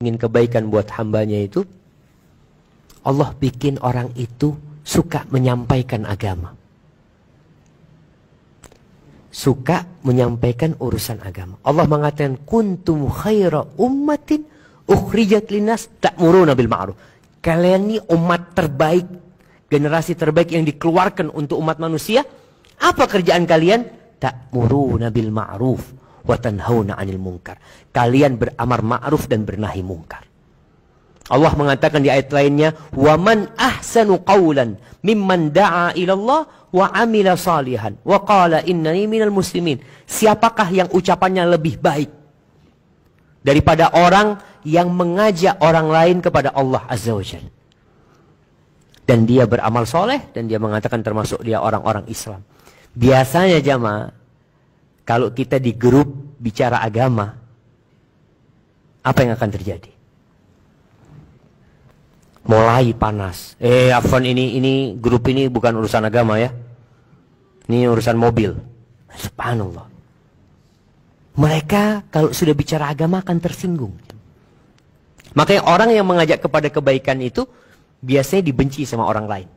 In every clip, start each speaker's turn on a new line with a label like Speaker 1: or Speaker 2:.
Speaker 1: ingin kebaikan buat hambanya itu, Allah bikin orang itu suka menyampaikan agama. Suka menyampaikan urusan agama. Allah mengatakan, kuntum khaira ummatin ukhrijat linnas ta'muruna bil ma'ruf. Kalian ini umat terbaik, generasi terbaik yang dikeluarkan untuk umat manusia. Apa kerjaan kalian? Ta'muruna bil ma'ruf wa tanhauna 'anil munkar. Kalian beramar ma'ruf dan bernahi munkar. Allah mengatakan di ayat lainnya, wa man ahsanu qawlan mimman da'a ila Allah wa amila salihan wa qala innani minal muslimin. Siapakah yang ucapannya lebih baik daripada orang yang mengajak orang lain kepada Allah Azza wa Jalla, dan dia beramal soleh, dan dia mengatakan termasuk dia orang-orang Islam. Biasanya jamaah, kalau kita di grup bicara agama, apa yang akan terjadi? Mulai panas. Afwan, ini grup ini bukan urusan agama ya. Ini urusan mobil. Subhanallah. Mereka kalau sudah bicara agama akan tersinggung. Makanya orang yang mengajak kepada kebaikan itu biasanya dibenci sama orang lain.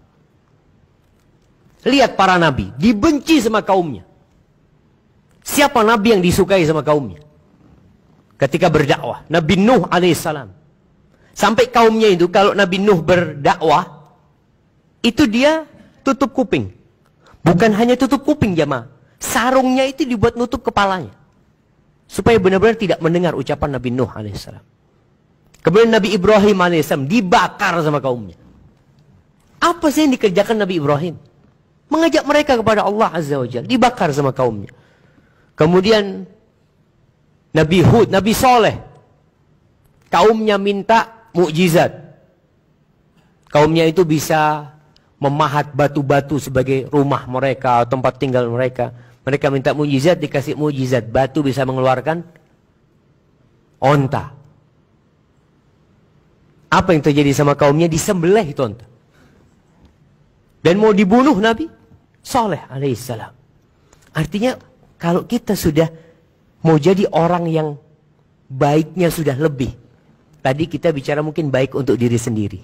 Speaker 1: Lihat para nabi, dibenci sama kaumnya. Siapa nabi yang disukai sama kaumnya? Ketika berdakwah, Nabi Nuh alaihissalam. Sampai kaumnya itu kalau Nabi Nuh berdakwah, itu dia tutup kuping. Bukan hanya tutup kuping jamaah, sarungnya itu dibuat nutup kepalanya, supaya benar-benar tidak mendengar ucapan Nabi Nuh alaihissalam. Kemudian Nabi Ibrahim alaihissalam dibakar sama kaumnya. Apa sih yang dikerjakan Nabi Ibrahim? Mengajak mereka kepada Allah Azza wa Jalla, dibakar sama kaumnya. Kemudian Nabi Hud, Nabi Soleh, kaumnya minta mukjizat. Kaumnya itu bisa memahat batu-batu sebagai rumah mereka, tempat tinggal mereka. Mereka minta mukjizat, dikasih mukjizat. Batu bisa mengeluarkan onta. Apa yang terjadi sama kaumnya? Disembelih itu onta. Dan mau dibunuh Nabi Saleh alaihissalam. Artinya kalau kita sudah mau jadi orang yang baiknya sudah lebih. Tadi kita bicara mungkin baik untuk diri sendiri.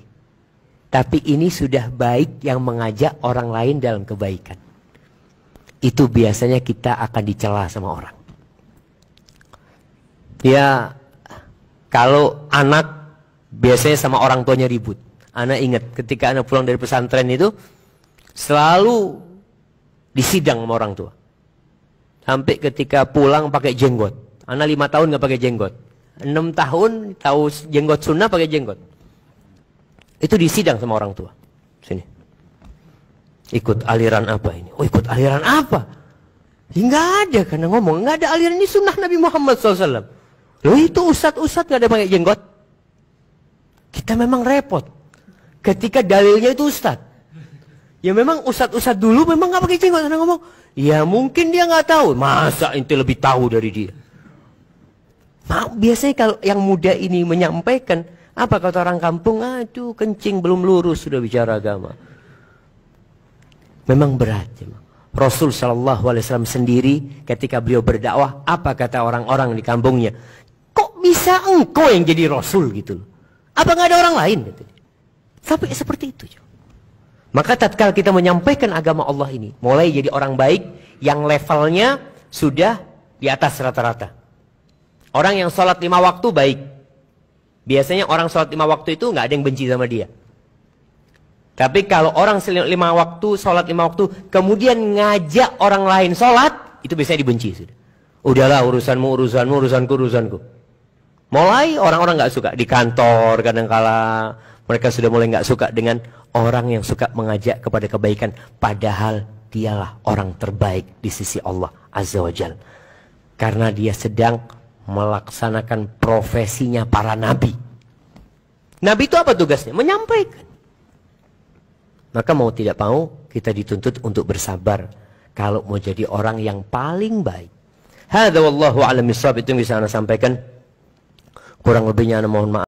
Speaker 1: Tapi ini sudah baik yang mengajak orang lain dalam kebaikan. Itu biasanya kita akan dicela sama orang. Ya, kalau anak biasanya sama orang tuanya ribut. Anak ingat ketika anak pulang dari pesantren itu selalu disidang sama orang tua. Sampai ketika pulang pakai jenggot. Anak 5 tahun nggak pakai jenggot. 6 tahun tahu jenggot sunnah pakai jenggot. Itu disidang sama orang tua. Sini. Ikut aliran apa ini? Oh, ikut aliran apa? Ya, nggak ada karena ngomong. Nggak ada aliran, ini sunnah Nabi Muhammad SAW. Loh, itu ustadz-ustadz nggak ada pakai jenggot. Kita memang repot. Ketika dalilnya itu ustadz. Ya memang ustadz-ustadz dulu memang nggak pakai jenggot. Karena ngomong, ya mungkin dia nggak tahu. Masa ente lebih tahu dari dia? Nah, biasanya kalau yang muda ini menyampaikan, apa kata orang kampung? Aduh, kencing belum lurus sudah bicara agama. Memang berat. Rasul Shallallahu Alaihi Wasallam sendiri ketika beliau berdakwah, apa kata orang-orang di kampungnya? Kok bisa engkau yang jadi Rasul gitu? Apa nggak ada orang lain? Gitu. Sampai seperti itu. Maka tatkala kita menyampaikan agama Allah ini, mulai jadi orang baik yang levelnya sudah di atas rata-rata. Orang yang sholat 5 waktu baik. Biasanya orang sholat 5 waktu itu nggak ada yang benci sama dia. Tapi kalau orang 5 waktu, sholat 5 waktu, kemudian ngajak orang lain sholat, itu biasanya dibenci. Udahlah urusanmu, urusanku. Mulai orang-orang nggak suka. Di kantor kadang-kala mereka sudah mulai nggak suka dengan orang yang suka mengajak kepada kebaikan. Padahal dialah orang terbaik di sisi Allah Azza wa Jalla. Karena dia sedang melaksanakan profesinya para nabi. Nabi itu apa tugasnya? Menyampaikan. Maka mau tidak mau kita dituntut untuk bersabar kalau mau jadi orang yang paling baik. Hadza wallahu a'lam bissawab, itu yang bisa Anda sampaikan. Kurang lebihnya Anda mohon maaf.